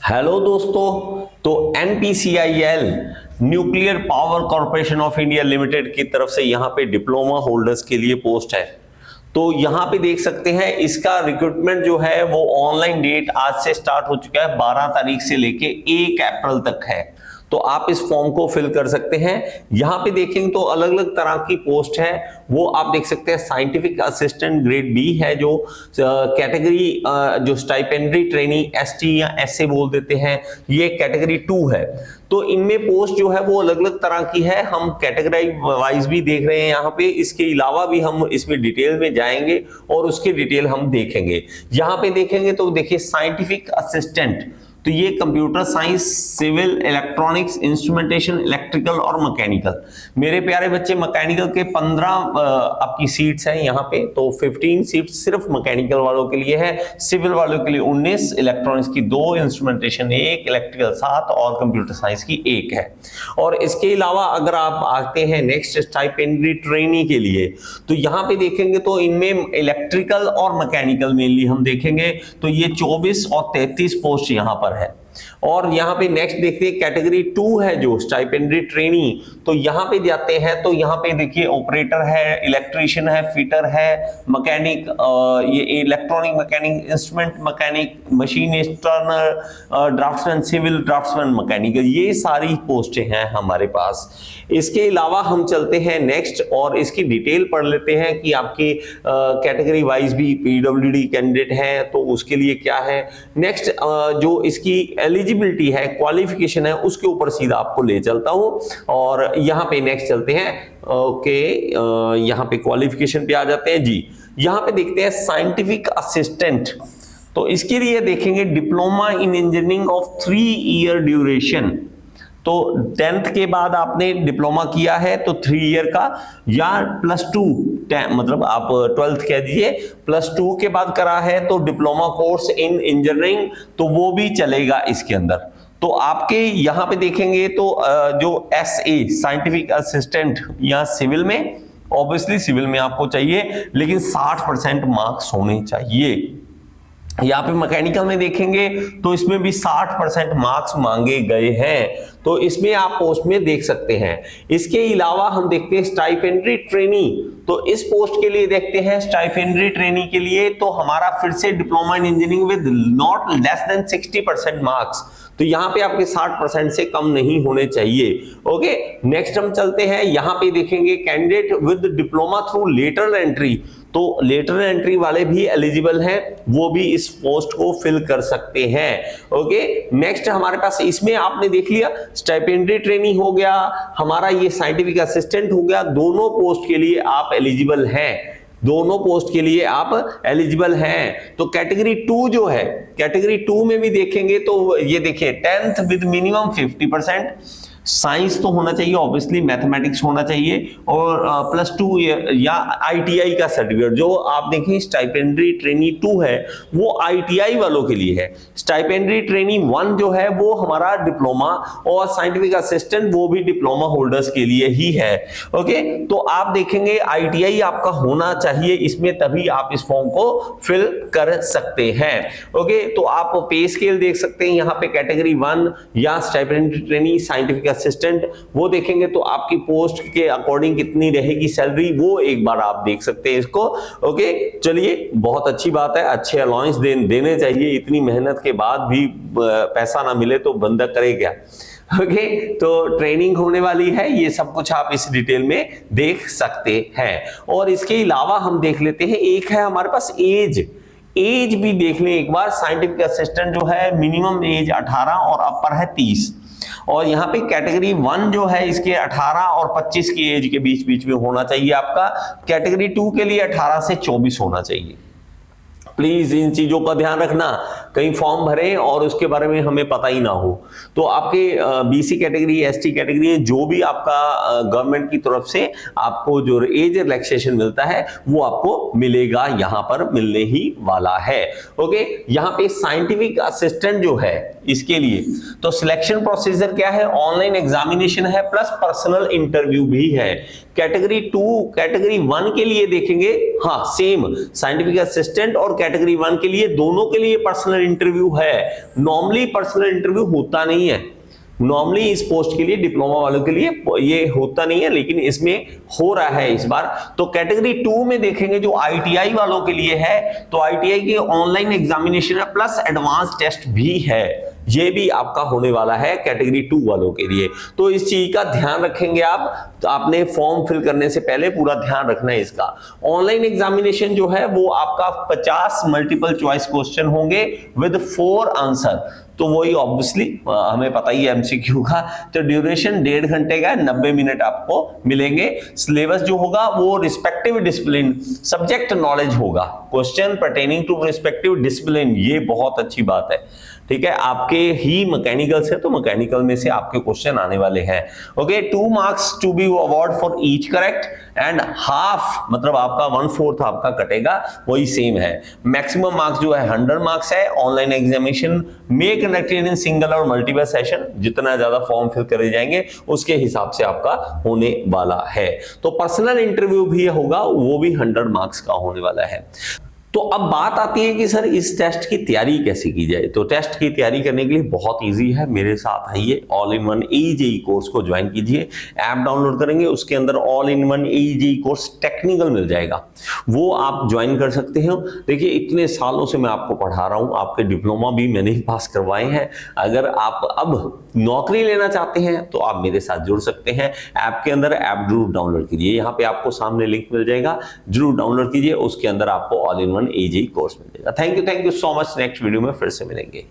Hello दोस्तों। तो NPCIL nuclear power corporation of India limited की तरफ से यहाँ पे डिप्लोमा होल्डर्स के लिए पोस्ट है। तो यहाँ पे देख सकते हैं इसका रिक्रूटमेंट जो है वो ऑनलाइन डेट आज से स्टार्ट हो चुका है, 12 तारीख से लेके 1 अप्रैल तक है। तो आप इस फॉर्म को फिल कर सकते हैं। यहाँ पे देखेंगे तो अलग अलग तरह की पोस्ट है, वो आप देख सकते हैं। साइंटिफिक असिस्टेंट ग्रेड बी है, जो कैटेगरी जो स्टाइपेंडरी ट्रेनी ST या SA बोल देते हैं, ये कैटेगरी 2 है। तो इनमें पोस्ट जो है वो अलग अलग तरह की है, हम कैटेगरी वाइज भी देख रहे हैं यहाँ पे। इसके अलावा भी हम इसमें डिटेल में जाएंगे और उसकी डिटेल हम देखेंगे। यहाँ पे देखेंगे तो देखिए साइंटिफिक असिस्टेंट, तो ये computer science, civil, electronics, instrumentation, electrical और मैकेनिकल। मेरे प्यारे बच्चे, मैकेनिकल के 15 आपकी सीट्स हैं यहाँ पे। तो 15 सीट्स सिर्फ मैकेनिकल वालों के लिए है, सिविल वालों के लिए 19, इलेक्ट्रॉनिक्स की 2, इंस्ट्रूमेंटेशन 1, इलेक्ट्रिकल 7 और कंप्यूटर साइंस की 1 है। और इसके अलावा अगर आप आते हैं नेक्स्ट स्टाइपेंडरी ट्रेनी के लिए, तो यहाँ पे देखेंगे तो इनमें इलेक्ट्रिकल और मैकेनिकल मेनली हम देखेंगे। तो ये 24 और 33 पोस्ट यहाँ पर है। और यहाँ पे नेक्स्ट देखते हैं कैटेगरी 2 है जो स्टाइपेंडरी ट्रेनी। तो यहाँ पे जाते हैं तो यहाँ पे देखिए ऑपरेटर है, इलेक्ट्रीशियन है, फिटर है, मैकेनिक, ये electronic mechanic, instrument mechanic, machinist, turner, draftsman, civil draftsman, mechanical, ये सारी पोस्टें हैं हमारे पास। इसके अलावा हम चलते हैं नेक्स्ट और इसकी डिटेल पढ़ लेते हैं कि आपकी कैटेगरी वाइज भी PWD कैंडिडेट है तो उसके लिए क्या है। नेक्स्ट जो इसकी एलिजिबिलिटी है, क्वालिफिकेशन है, उसके ऊपर सीधा आपको ले चलता हूं। और यहाँ पे नेक्स्ट चलते हैं। ओके, यहाँ पे क्वालिफिकेशन पे आ जाते हैं जी। यहाँ पे देखते हैं साइंटिफिक असिस्टेंट, तो इसके लिए देखेंगे diploma in engineering of 3 year duration. तो 10th के बाद आपने डिप्लोमा किया है तो 3 ईयर का, या +2 मतलब आप 12th कह दीजिए, +2 के बाद करा है तो डिप्लोमा कोर्स इन इंजीनियरिंग, तो वो भी चलेगा इसके अंदर। तो आपके यहाँ पे देखेंगे तो जो SA साइंटिफिक असिस्टेंट या सिविल में, ऑब्वियसली सिविल में आपको चाहिए, लेकिन 60% मार्क्स होने चाहिए। यहाँ पे मैकेनिकल में देखेंगे तो इसमें भी 60% मार्क्स मांगे गए हैं, तो इसमें आप पोस्ट में देख सकते हैं। इसके अलावा हम देखते हैं स्टाइपेंडरी ट्रेनी, तो इस पोस्ट के लिए देखते हैं स्टाइपेंडरी ट्रेनी के लिए तो हमारा फिर से diploma in engineering with not less than 60% marks, तो यहाँ पे आपके 60% से कम नहीं होने चाहिए। ओके, नेक्स्ट हम चलते हैं। यहाँ पे देखेंगे candidate with diploma through lateral entry, तो लेटरल एंट्री वाले भी एलिजिबल हैं, वो भी इस पोस्ट को फिल कर सकते हैं। ओके, नेक्स्ट हमारे पास इसमें आपने देख लिया स्टाइपेंडरी ट्रेनी हो गया, हमारा ये साइंटिफिक असिस्टेंट हो गया। दोनों पोस्ट के लिए आप एलिजिबल हैं, दोनों पोस्ट के लिए आप एलिजिबल हैं। तो कैटेगरी 2 जो है, कैटेगरी 2 में भी देखेंगे तो ये देखिए 10th विद मिनिमम 50%, साइंस तो होना चाहिए, ऑब्वियसली मैथमेटिक्स होना चाहिए, और +2 या ITI का सर्टिफिकेट। जो आप देखें स्टाइपेंडरी ट्रेनी 2 है वो ITI वालों के लिए है, स्टाइपेंडरी ट्रेनी 1 जो है वो हमारा डिप्लोमा, और साइंटिफिक असिस्टेंट वो भी डिप्लोमा होल्डर्स के लिए ही है। ओके, तो आप देखेंगे ITI आपका होना चाहिए इसमें, तभी आप इस फॉर्म को फिल कर सकते हैं। ओके, तो आप पे स्केल देख सकते हैं यहाँ पे, कैटेगरी 1 या स्टाइपेंडरी ट्रेनी साइंटिफिक असिस्टेंट, वो देखेंगे तो आपकी पोस्ट के अकॉर्डिंग कितनी रहेगी सैलरी, वो एक बार आप देख सकते हैं इसको। ओके, चलिए, बहुत अच्छी बात है, अच्छे अलाउंस देने चाहिए, इतनी मेहनत के बाद भी पैसा ना मिले तो बंदा करे क्या। ओके, तो ट्रेनिंग होने वाली है, ये सब कुछ आप इस डिटेल में देख सकते हैं। और इसके अलावा हम देख लेते हैं, एक है हमारे पास एज भी देख लें एक बार। साइंटिफिक असिस्टेंट जो है मिनिमम एज 18 और अपर है 30, और यहाँ पे कैटेगरी 1 जो है इसके 18 और 25 की एज के बीच में होना चाहिए आपका। कैटेगरी 2 के लिए 18 से 24 होना चाहिए। प्लीज इन चीजों का ध्यान रखना, कहीं फॉर्म भरें और उसके बारे में हमें पता ही ना हो। तो आपके BC कैटेगरी, ST कैटेगरी, जो भी आपका गवर्नमेंट की तरफ से आपको जो एज रिलैक्सेशन मिलता है वो आपको मिलेगा, यहाँ पर मिलने ही वाला है। ओके, यहाँ पे साइंटिफिक असिस्टेंट जो है इसके लिए तो सिलेक्शन प्रोसीजर क्या है, ऑनलाइन एग्जामिनेशन है प्लस पर्सनल इंटरव्यू भी है। कैटेगरी 2, कैटेगरी 1 के लिए देखेंगे, हाँ सेम साइंटिफिक असिस्टेंट और कैटेगरी 1 के लिए, दोनों के लिए पर्सनल इंटरव्यू है। नॉर्मली पर्सनल इंटरव्यू होता नहीं है, नॉर्मली इस पोस्ट के लिए, डिप्लोमा वालों के लिए ये होता नहीं है, लेकिन इसमें हो रहा है इस बार। तो कैटेगरी 2 में देखेंगे जो आईटीआई वालों के लिए है, तो आईटीआई के ऑनलाइन एग्जामिनेशन है प्लस एडवांस टेस्ट भी है, ये भी आपका होने वाला है कैटेगरी 2 वालों के लिए। तो इस चीज का ध्यान रखेंगे आप, तो आपने फॉर्म फिल करने से पहले पूरा ध्यान रखना है इसका। ऑनलाइन एग्जामिनेशन जो है वो आपका 50 मल्टीपल चॉइस क्वेश्चन होंगे विद 4 आंसर, तो वही ऑब्वियसली हमें पता ही है एमसीक्यू का। तो ड्यूरेशन 1.5 घंटे का, 90 मिनट आपको मिलेंगे। सिलेबस जो होगा वो रिस्पेक्टिव डिसिप्लिन सब्जेक्ट नॉलेज होगा, question pertaining to respective discipline, ये बहुत अच्छी बात है, ठीक है। आपके ही मैकेनिकल से, तो मैकेनिकल में से आपके क्वेश्चन आने वाले हैं। Okay, 2 marks to be award for each correct and half, मतलब आपका 1/4 आपका कटेगा, वही सेम है। मैक्सिमम मार्क्स जो है 100 मार्क्स है। ऑनलाइन एग्जामिनेशन में कंडक्टेड इन सिंगल और मल्टीपल सेशन, जितना ज्यादा फॉर्म फिल करे जाएंगे उसके हिसाब से आपका होने वाला है। तो पर्सनल इंटरव्यू भी होगा, वो भी 100 मार्क्स का होने वाला है। तो अब बात आती है कि सर इस टेस्ट की तैयारी कैसे की जाए। तो टेस्ट की तैयारी करने के लिए बहुत इजी है, मेरे साथ आइए, all in one AEJEE course को ज्वाइन कीजिए। ऐप डाउनलोड करेंगे, उसके अंदर all in one AEJEE course technical मिल जाएगा, वो आप ज्वाइन कर सकते हैं। देखिए इतने सालों से मैं आपको पढ़ा रहा हूं, आपके डिप्लोमा भी मैंने ही पास करवाए हैं। अगर आप अब नौकरी लेना चाहते हैं तो आप मेरे साथ जुड़ सकते हैं। ऐप के अंदर ऐप जरूर डाउनलोड कीजिए, यहाँ पे आपको सामने लिंक मिल जाएगा, जरूर डाउनलोड कीजिए, उसके अंदर आपको all in one AEJEE course मिल जाएगा। Thank you so much. Next video में फिर से मिलेंगे।